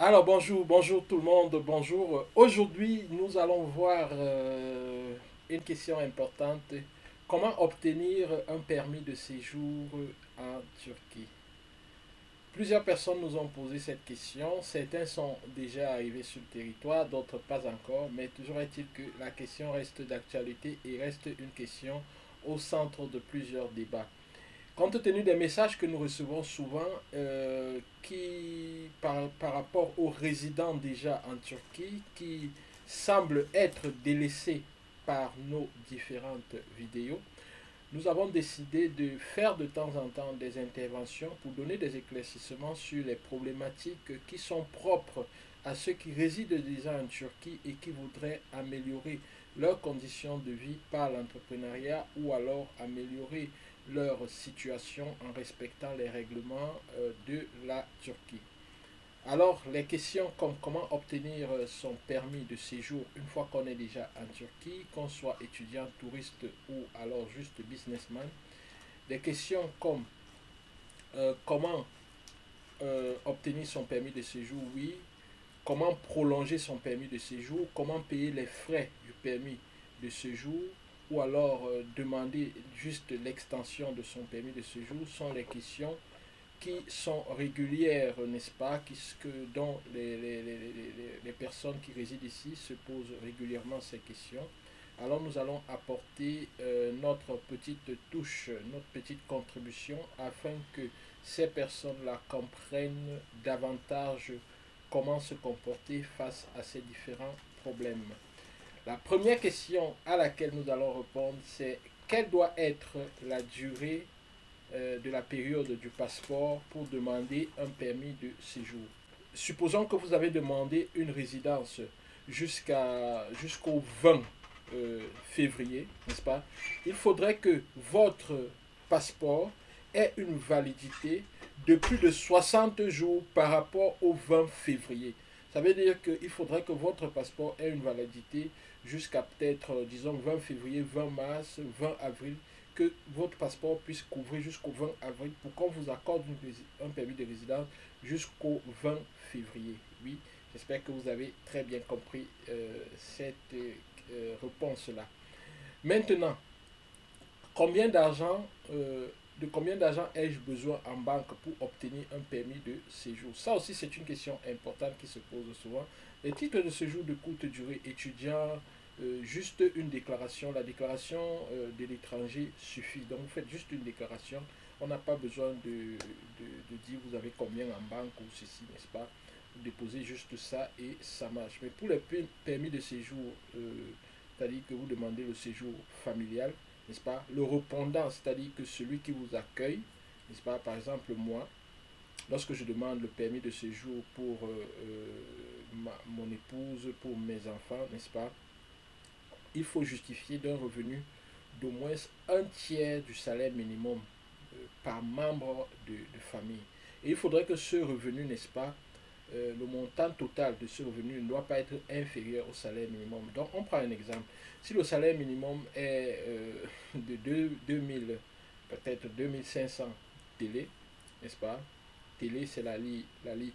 Alors bonjour tout le monde, bonjour. Aujourd'hui, nous allons voir une question importante. Comment obtenir un permis de séjour en Turquie? Plusieurs personnes nous ont posé cette question. Certains sont déjà arrivés sur le territoire, d'autres pas encore. Mais toujours est-il que la question reste d'actualité et reste une question au centre de plusieurs débats. Compte tenu des messages que nous recevons souvent, par rapport aux résidents déjà en Turquie, qui semblent être délaissés par nos différentes vidéos, nous avons décidé de faire de temps en temps des interventions pour donner des éclaircissements sur les problématiques qui sont propres à ceux qui résident déjà en Turquie et qui voudraient améliorer leurs conditions de vie par l'entrepreneuriat ou alors améliorer leur situation en respectant les règlements de la Turquie. Alors, les questions comme comment obtenir son permis de séjour une fois qu'on est déjà en Turquie, qu'on soit étudiant, touriste ou alors juste businessman. Des questions comme comment obtenir son permis de séjour, oui. Comment prolonger son permis de séjour, comment payer les frais du permis de séjour, ou alors demander juste l'extension de son permis de séjour sont les questions qui sont régulières, n'est-ce pas, dont les personnes qui résident ici se posent régulièrement ces questions. Alors nous allons apporter notre petite touche, notre petite contribution afin que ces personnes-là comprennent davantage comment se comporter face à ces différents problèmes. La première question à laquelle nous allons répondre, c'est quelle doit être la durée de la période du passeport pour demander un permis de séjour. Supposons que vous avez demandé une résidence jusqu'au 20 février, n'est-ce pas? Il faudrait que votre passeport ait une validité de plus de 60 jours par rapport au 20 février. Ça veut dire qu'il faudrait que votre passeport ait une validité jusqu'à peut-être, disons, 20 février, 20 mars, 20 avril, que votre passeport puisse couvrir jusqu'au 20 avril pour qu'on vous accorde un permis de résidence jusqu'au 20 février. Oui, j'espère que vous avez très bien compris cette réponse-là. Maintenant, combien d'argent de combien d'argent ai-je besoin en banque pour obtenir un permis de séjour? Ça aussi, c'est une question importante qui se pose souvent. Les titres de séjour de courte durée étudiant, juste une déclaration. La déclaration de l'étranger suffit. Donc, vous faites juste une déclaration. On n'a pas besoin de dire vous avez combien en banque ou ceci, n'est-ce pas? Vous déposez juste ça et ça marche. Mais pour les permis de séjour, c'est-à-dire que vous demandez le séjour familial, n'est-ce pas? Le répondant, c'est-à-dire que celui qui vous accueille, n'est-ce pas? Par exemple, moi, lorsque je demande le permis de séjour pour mon épouse, pour mes enfants, n'est-ce pas? Il faut justifier d'un revenu d'au moins un tiers du salaire minimum par membre de famille. Et il faudrait que ce revenu, n'est-ce pas, le montant total de ce revenu ne doit pas être inférieur au salaire minimum. Donc, on prend un exemple. Si le salaire minimum est de 2000, peut-être 2500 télé, n'est-ce pas? Télé, c'est la lire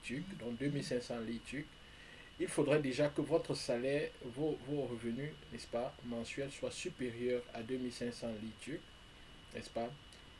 turque, donc 2500 lire turques. Il faudrait déjà que votre salaire, vos revenus, n'est-ce pas, mensuels soient supérieurs à 2500 lire turques, n'est-ce pas?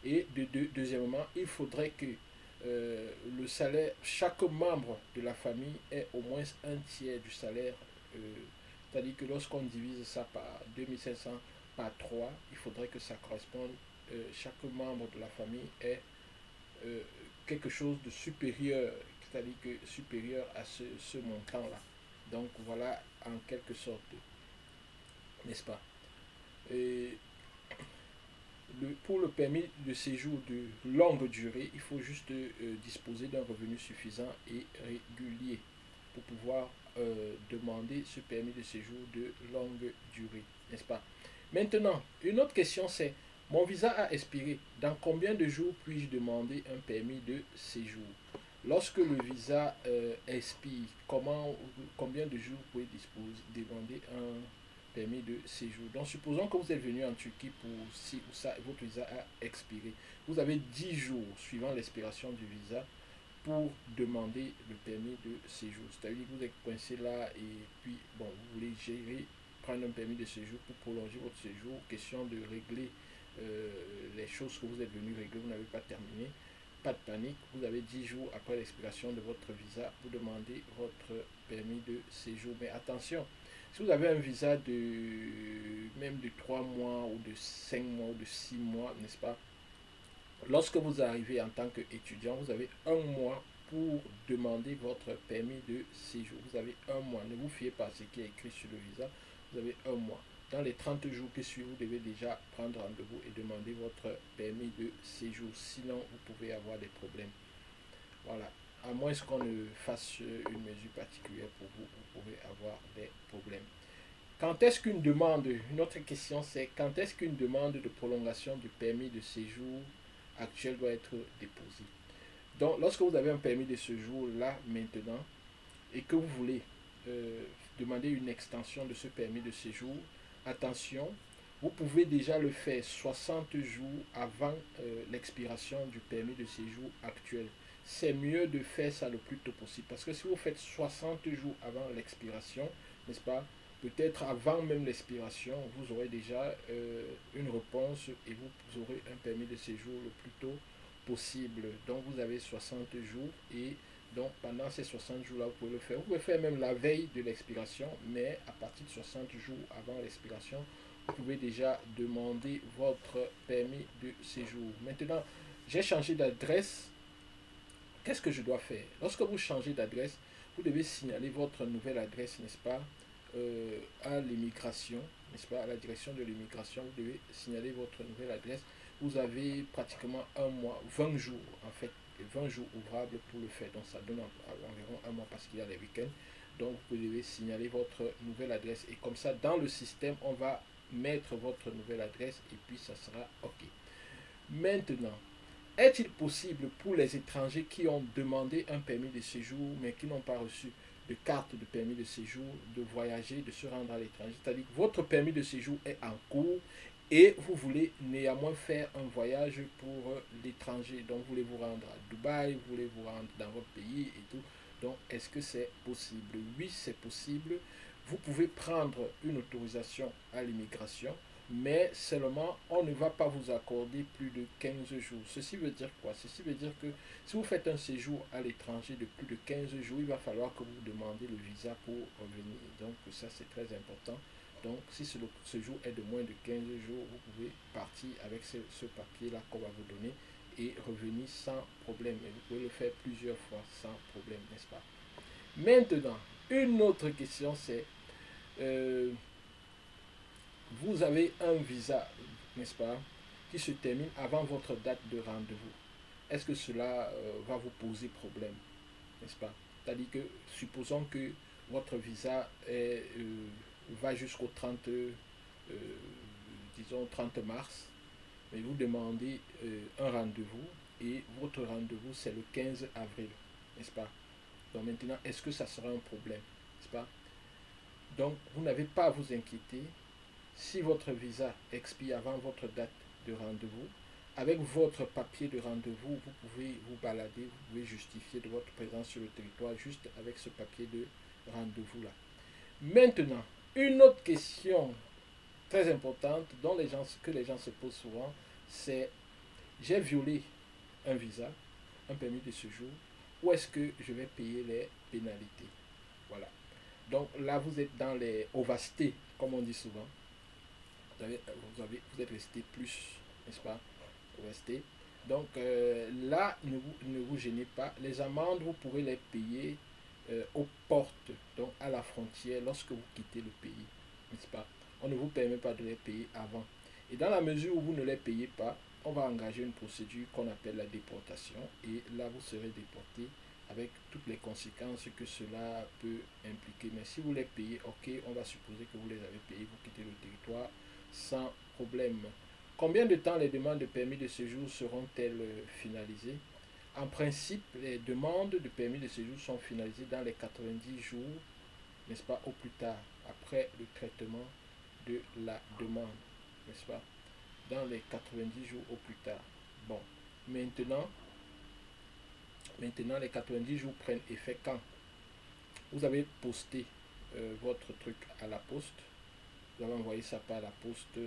Et deuxièmement, il faudrait que le salaire, chaque membre de la famille ait au moins un tiers du salaire. euh, C'est-à-dire que lorsqu'on divise ça par 2500 par 3, il faudrait que ça corresponde, chaque membre de la famille ait euh, quelque chose de supérieur, c'est-à-dire que supérieur à ce montant-là. Donc voilà en quelque sorte, n'est-ce pas? Et pour le permis de séjour de longue durée, il faut juste disposer d'un revenu suffisant et régulier pour pouvoir demander ce permis de séjour de longue durée, n'est-ce pas? Maintenant, une autre question c'est, mon visa a expiré. Dans combien de jours puis-je demander un permis de séjour? Lorsque le visa expire, combien de jours vous pouvez demander un permis de séjour? Donc, supposons que vous êtes venu en Turquie pour ci ou ça, et votre visa a expiré. Vous avez 10 jours suivant l'expiration du visa pour demander le permis de séjour. C'est-à-dire que vous êtes coincé là et puis, bon, vous voulez prendre un permis de séjour pour prolonger votre séjour. Question de régler les choses que vous êtes venu régler, vous n'avez pas terminé. Pas de panique, vous avez 10 jours après l'expiration de votre visa, vous demandez votre permis de séjour. Mais attention, si vous avez un visa même de 3 mois ou de 5 mois ou de 6 mois, n'est-ce pas? Lorsque vous arrivez en tant qu'étudiant, vous avez un mois pour demander votre permis de séjour. Vous avez un mois. Ne vous fiez pas à ce qui est écrit sur le visa. Vous avez un mois. Dans les 30 jours qui suivent, vous devez déjà prendre rendez-vous et demander votre permis de séjour. Sinon, vous pouvez avoir des problèmes. Voilà. À moins qu'on ne fasse une mesure particulière pour vous, vous pouvez avoir des problèmes. Quand est-ce qu'une demande, une autre question c'est quand est-ce qu'une demande de prolongation du permis de séjour actuel doit être déposée? Donc, lorsque vous avez un permis de séjour là, maintenant, et que vous voulez demander une extension de ce permis de séjour, attention, vous pouvez déjà le faire 60 jours avant l'expiration du permis de séjour actuel. C'est mieux de faire ça le plus tôt possible. Parce que si vous faites 60 jours avant l'expiration, n'est-ce pas, peut-être avant même l'expiration, vous aurez déjà une réponse et vous aurez un permis de séjour le plus tôt possible. Donc vous avez 60 jours et donc pendant ces 60 jours-là, vous pouvez le faire. Vous pouvez faire même la veille de l'expiration, mais à partir de 60 jours avant l'expiration, vous pouvez déjà demander votre permis de séjour. Maintenant, j'ai changé d'adresse. Qu'est-ce que je dois faire? Lorsque vous changez d'adresse, vous devez signaler votre nouvelle adresse, n'est-ce pas, à l'immigration, n'est-ce pas, à la direction de l'immigration. Vous devez signaler votre nouvelle adresse. Vous avez pratiquement un mois, 20 jours en fait, 20 jours ouvrables pour le faire. Donc ça donne environ un mois parce qu'il y a les week-ends. Donc vous devez signaler votre nouvelle adresse et comme ça dans le système on va mettre votre nouvelle adresse et puis ça sera OK. Maintenant, est-il possible pour les étrangers qui ont demandé un permis de séjour mais qui n'ont pas reçu de carte de permis de séjour de voyager, de se rendre à l'étranger? C'est-à-dire que votre permis de séjour est en cours et vous voulez néanmoins faire un voyage pour l'étranger. Donc vous voulez vous rendre à Dubaï, vous voulez vous rendre dans votre pays et tout. Donc est-ce que c'est possible? Oui, c'est possible. Vous pouvez prendre une autorisation à l'immigration, mais seulement on ne va pas vous accorder plus de 15 jours. Ceci veut dire quoi? Ceci veut dire que si vous faites un séjour à l'étranger de plus de 15 jours, il va falloir que vous demandiez le visa pour revenir. Donc ça c'est très important. Donc si ce séjour est de moins de 15 jours, vous pouvez partir avec ce papier-là qu'on va vous donner et revenir sans problème. Et vous pouvez le faire plusieurs fois sans problème, n'est-ce pas? Maintenant, une autre question c'est vous avez un visa, n'est-ce pas, qui se termine avant votre date de rendez-vous. Est-ce que cela va vous poser problème, n'est-ce pas? C'est-à-dire que, supposons que votre visa va jusqu'au 30, disons 30 mars, et vous demandez un rendez-vous, et votre rendez-vous c'est le 15 avril, n'est-ce pas? Donc maintenant, est-ce que ça sera un problème, n'est-ce pas? Donc, vous n'avez pas à vous inquiéter. Si votre visa expire avant votre date de rendez-vous, avec votre papier de rendez-vous, vous pouvez vous balader, vous pouvez justifier de votre présence sur le territoire juste avec ce papier de rendez-vous-là. Maintenant, une autre question très importante que les gens se posent souvent, c'est j'ai violé un visa, un permis de séjour, où est-ce que je vais payer les pénalités? Voilà. Donc là, vous êtes dans les ovastés, comme on dit souvent. Vous êtes resté plus, n'est-ce pas, resté. Donc là, ne vous gênez pas. Les amendes, vous pourrez les payer aux portes, donc à la frontière, lorsque vous quittez le pays, n'est-ce pas? On ne vous permet pas de les payer avant. Et dans la mesure où vous ne les payez pas, on va engager une procédure qu'on appelle la déportation. Et là, vous serez déporté avec toutes les conséquences que cela peut impliquer. Mais si vous les payez, ok, on va supposer que vous les avez payés, vous quittez le territoire sans problème. Combien de temps les demandes de permis de séjour seront-elles finalisées? En principe, les demandes de permis de séjour sont finalisées dans les 90 jours, n'est-ce pas, au plus tard, après le traitement de la demande, n'est-ce pas, dans les 90 jours au plus tard. Bon, maintenant, Maintenant, les 90 jours prennent effet quand vous avez posté votre truc à la poste. Vous avez envoyé ça par la poste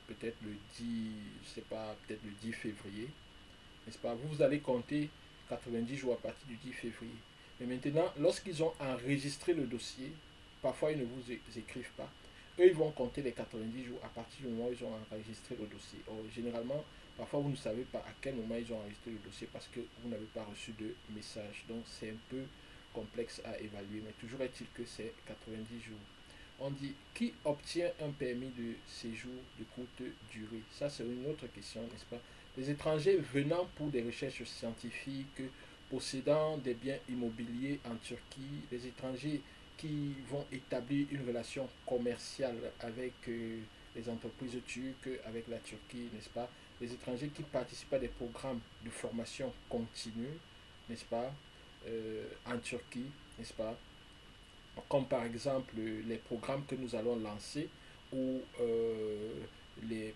peut-être le 10, je sais pas, peut-être le 10 février. N'est-ce pas? Vous allez compter 90 jours à partir du 10 février. Mais maintenant, lorsqu'ils ont enregistré le dossier, parfois ils ne vous écrivent pas. Eux, ils vont compter les 90 jours à partir du moment où ils ont enregistré le dossier. Or, généralement, parfois vous ne savez pas à quel moment ils ont enregistré le dossier parce que vous n'avez pas reçu de message. Donc, c'est un peu complexe à évaluer. Mais toujours est-il que c'est 90 jours. On dit qui obtient un permis de séjour de courte durée? Ça, c'est une autre question, n'est-ce pas? Les étrangers venant pour des recherches scientifiques, possédant des biens immobiliers en Turquie, les étrangers qui vont établir une relation commerciale avec les entreprises turques, avec la Turquie, n'est-ce pas? Les étrangers qui participent à des programmes de formation continue, n'est-ce pas? En Turquie, n'est-ce pas? Comme par exemple les programmes que nous allons lancer ou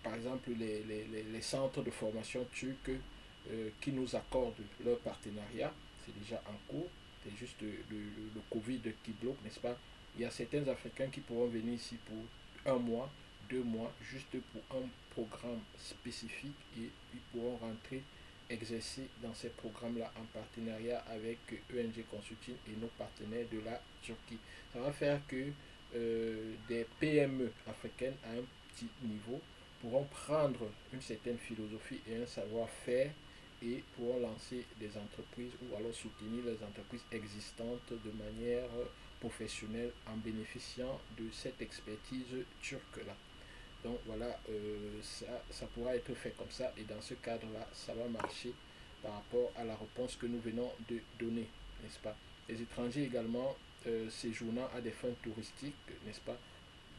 par exemple les centres de formation turcs qui nous accordent leur partenariat. C'est déjà en cours. C'est juste le Covid qui bloque, n'est-ce pas? Il y a certains Africains qui pourront venir ici pour un mois, 2 mois, juste pour un programme spécifique et ils pourront rentrer exercer dans ces programmes-là en partenariat avec ENG Consulting et nos partenaires de la Turquie. Ça va faire que des PME africaines à un petit niveau pourront prendre une certaine philosophie et un savoir-faire et pourront lancer des entreprises ou alors soutenir les entreprises existantes de manière professionnelle en bénéficiant de cette expertise turque-là. Donc voilà, ça pourra être fait comme ça et dans ce cadre-là, ça va marcher par rapport à la réponse que nous venons de donner, n'est-ce pas? Les étrangers également séjournant à des fins touristiques, n'est-ce pas?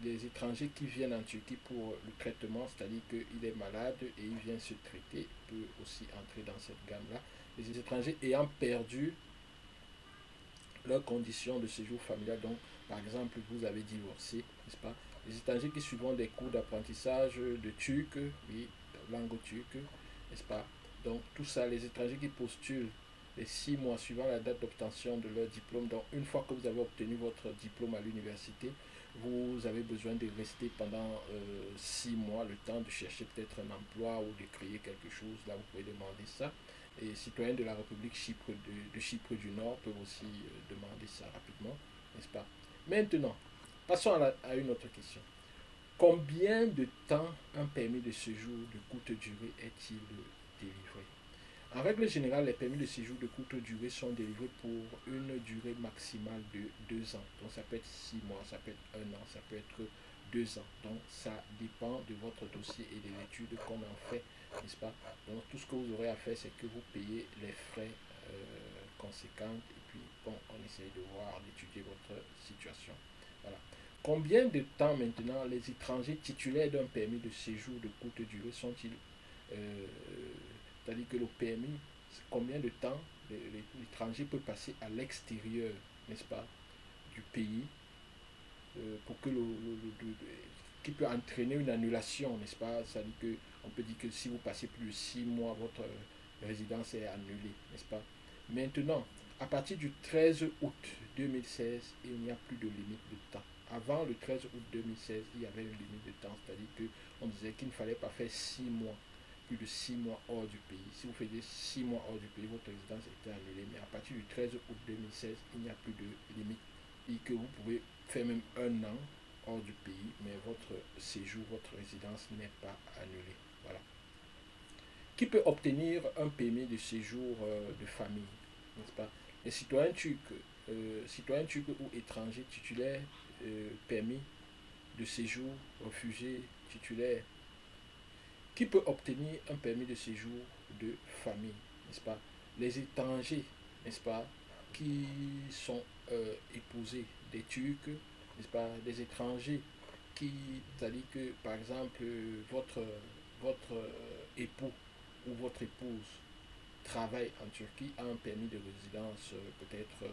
Les étrangers qui viennent en Turquie pour le traitement, c'est-à-dire qu'il est malade et il vient se traiter, peut aussi entrer dans cette gamme-là. Les étrangers ayant perdu leurs conditions de séjour familial, donc par exemple vous avez divorcé, n'est-ce pas? Les étrangers qui suivront des cours d'apprentissage de turc, oui, de langue turque, n'est-ce pas? Donc tout ça, les étrangers qui postulent les 6 mois suivant la date d'obtention de leur diplôme, donc une fois que vous avez obtenu votre diplôme à l'université, vous avez besoin de rester pendant 6 mois, le temps de chercher peut-être un emploi ou de créer quelque chose, là vous pouvez demander ça. Et citoyens de la République de Chypre du Nord peuvent aussi demander ça rapidement, n'est-ce pas? Maintenant, passons à une autre question. Combien de temps un permis de séjour de courte durée est-il délivré? En règle générale, les permis de séjour de courte durée sont délivrés pour une durée maximale de 2 ans. Donc ça peut être 6 mois, ça peut être 1 an, ça peut être 2 ans. Donc ça dépend de votre dossier et des études qu'on en fait, n'est-ce pas? Donc tout ce que vous aurez à faire, c'est que vous payez les frais conséquents et puis bon, on essaye de voir, d'étudier votre situation. Voilà. Combien de temps maintenant les étrangers titulaires d'un permis de séjour de courte durée sont-ils c'est-à-dire que le PMI, combien de temps l'étranger peut passer à l'extérieur, n'est-ce pas, du pays, pour que qui peut entraîner une annulation, n'est-ce pas? C'est-à-dire qu'on peut dire que si vous passez plus de 6 mois, votre résidence est annulée, n'est-ce pas? Maintenant, à partir du 13 août 2016, il n'y a plus de limite de temps. Avant le 13 août 2016, il y avait une limite de temps, c'est-à-dire qu'on disait qu'il ne fallait pas faire 6 mois, plus de 6 mois hors du pays. Si vous faisiez 6 mois hors du pays, votre résidence était annulée. Mais à partir du 13 août 2016, il n'y a plus de limite. Et que vous pouvez faire même 1 an hors du pays, mais votre séjour, votre résidence n'est pas annulée. Voilà. Qui peut obtenir un permis de séjour de famille, n'est-ce pas? Les citoyens turcs ou étrangers titulaires, permis de séjour, réfugiés titulaires. Qui peut obtenir un permis de séjour de famille, n'est-ce pas? Les étrangers, n'est-ce pas, qui sont épousés des Turcs, n'est-ce pas? Des étrangers qui, c'est-à-dire que, par exemple, votre époux ou votre épouse travaille en Turquie, a un permis de résidence, peut-être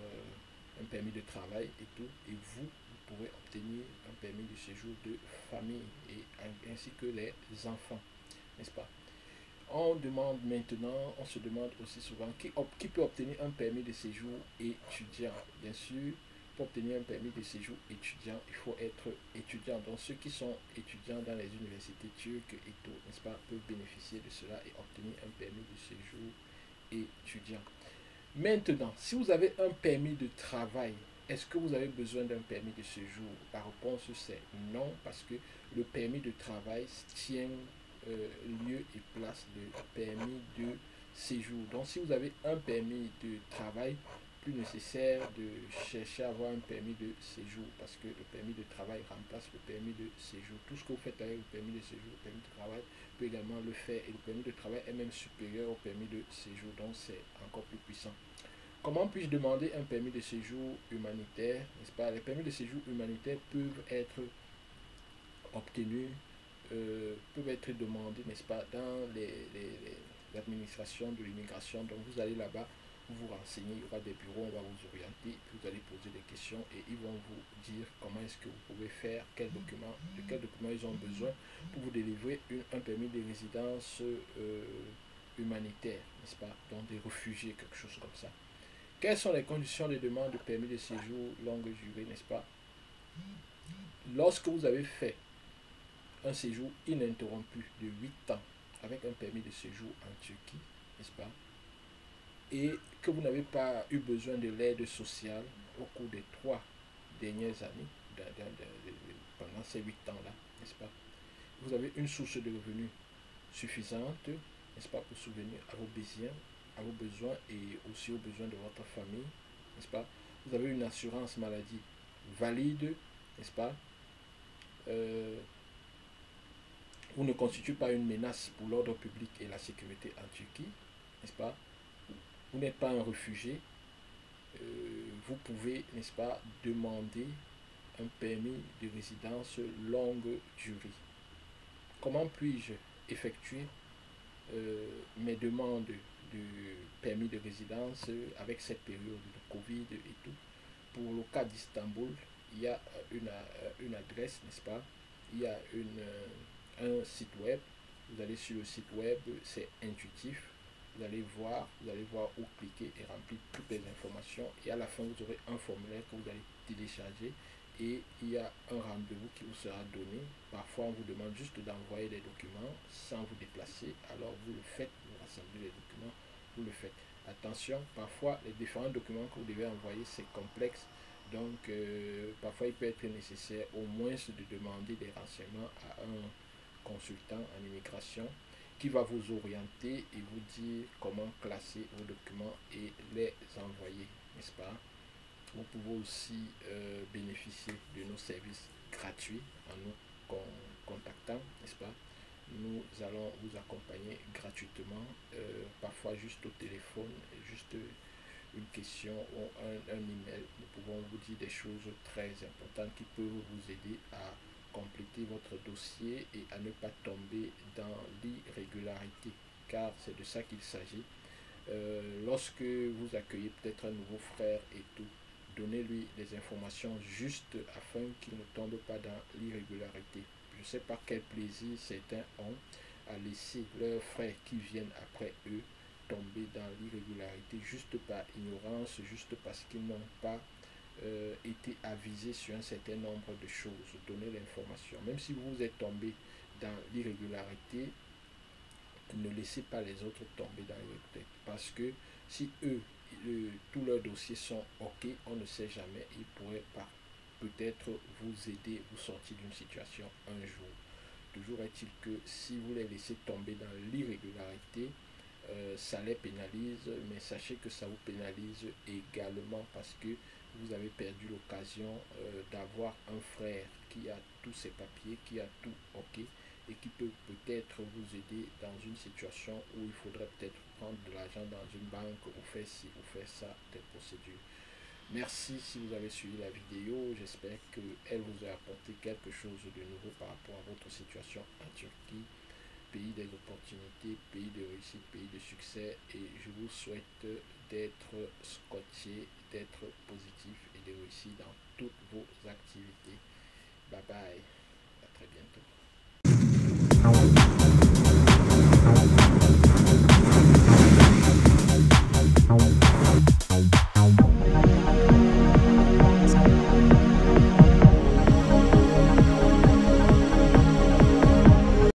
un permis de travail et tout, et vous pourrez obtenir un permis de séjour de famille, et ainsi que les enfants, n'est-ce pas? On demande maintenant, on se demande aussi souvent qui peut obtenir un permis de séjour étudiant. Bien sûr, pour obtenir un permis de séjour étudiant, il faut être étudiant. Donc ceux qui sont étudiants dans les universités turques et tout, n'est-ce pas, peuvent bénéficier de cela et obtenir un permis de séjour étudiant. Maintenant, si vous avez un permis de travail, est-ce que vous avez besoin d'un permis de séjour? La réponse c'est non, parce que le permis de travail tient lieu et place de permis de séjour. Donc si vous avez un permis de travail, plus nécessaire de chercher à avoir un permis de séjour, parce que le permis de travail remplace le permis de séjour. Tout ce que vous faites avec le permis de séjour, le permis de travail peut également le faire, et le permis de travail est même supérieur au permis de séjour, donc c'est encore plus puissant. Comment puis-je demander un permis de séjour humanitaire, n'est-ce pas? Les permis de séjour humanitaires peuvent être obtenus, peuvent être demandés, n'est-ce pas, dans les administrations de l'immigration. Donc vous allez là-bas, vous vous renseignez, il y aura des bureaux, on va vous orienter, puis vous allez poser des questions et ils vont vous dire comment est-ce que vous pouvez faire, de quels documents ils ont besoin pour vous délivrer un permis de résidence humanitaire, n'est-ce pas, donc des réfugiés, quelque chose comme ça. Quelles sont les conditions de demande de permis de séjour longue durée, n'est-ce pas? Lorsque vous avez fait un séjour ininterrompu de 8 ans avec un permis de séjour en Turquie, n'est-ce pas? Et que vous n'avez pas eu besoin de l'aide sociale au cours des 3 dernières années, pendant ces 8 ans-là, n'est-ce pas? Vous avez une source de revenus suffisante, n'est-ce pas, pour subvenir à vos besoins et aussi aux besoins de votre famille, n'est-ce pas? Vous avez une assurance maladie valide, n'est-ce pas? Vous ne constituez pas une menace pour l'ordre public et la sécurité en Turquie, n'est-ce pas? Vous n'êtes pas un réfugié, vous pouvez, n'est-ce pas, demander un permis de résidence longue durée. Comment puis-je effectuer mes demandes de permis de résidence avec cette période de Covid et tout? Pour le cas d'Istanbul, il y a une adresse, n'est-ce pas? Il y a un site web. Vous allez sur le site web, c'est intuitif. Vous allez voir où cliquer et remplir toutes les informations. Et à la fin, vous aurez un formulaire que vous allez télécharger. Et il y a un rendez-vous qui vous sera donné. Parfois, on vous demande juste d'envoyer des documents sans vous déplacer. Alors, vous le faites, vous rassemblez les documents, vous le faites. Attention, parfois, les différents documents que vous devez envoyer, c'est complexe. Donc, parfois, il peut être nécessaire au moins de demander des renseignements à un consultant en immigration qui va vous orienter et vous dire comment classer vos documents et les envoyer, n'est-ce pas? Vous pouvez aussi bénéficier de nos services gratuits en nous contactant, n'est-ce pas? Nous allons vous accompagner gratuitement, parfois juste au téléphone, juste une question ou un email. Nous pouvons vous dire des choses très importantes qui peuvent vous aider à compléter votre dossier et à ne pas tomber dans l'irrégularité, car c'est de ça qu'il s'agit. Lorsque vous accueillez peut-être un nouveau frère et tout, donnez-lui des informations justes afin qu'il ne tombe pas dans l'irrégularité. Je ne sais pas quel plaisir certains ont à laisser leurs frères qui viennent après eux tomber dans l'irrégularité juste par ignorance, juste parce qu'ils n'ont pas été avisés sur un certain nombre de choses. Donnez l'information. Même si vous êtes tombé dans l'irrégularité, ne laissez pas les autres tomber dans l'irrégularité. Parce que si eux, tous leurs dossiers sont OK, on ne sait jamais, ils pourraient peut-être vous aider, vous sortir d'une situation un jour. Toujours est-il que si vous les laissez tomber dans l'irrégularité, ça les pénalise, mais sachez que ça vous pénalise également parce que vous avez perdu l'occasion d'avoir un frère qui a tous ses papiers, qui a tout OK et qui peut peut-être vous aider dans une situation où il faudrait peut-être prendre de l'argent dans une banque ou faire ci ou faire ça, des procédures. Merci si vous avez suivi la vidéo, j'espère qu'elle vous a apporté quelque chose de nouveau par rapport à votre situation en Turquie, pays des opportunités, pays de réussite, pays de succès, et je vous souhaite d'être scotché, d'être positif et de réussir dans toutes vos activités. Bye bye, à très bientôt.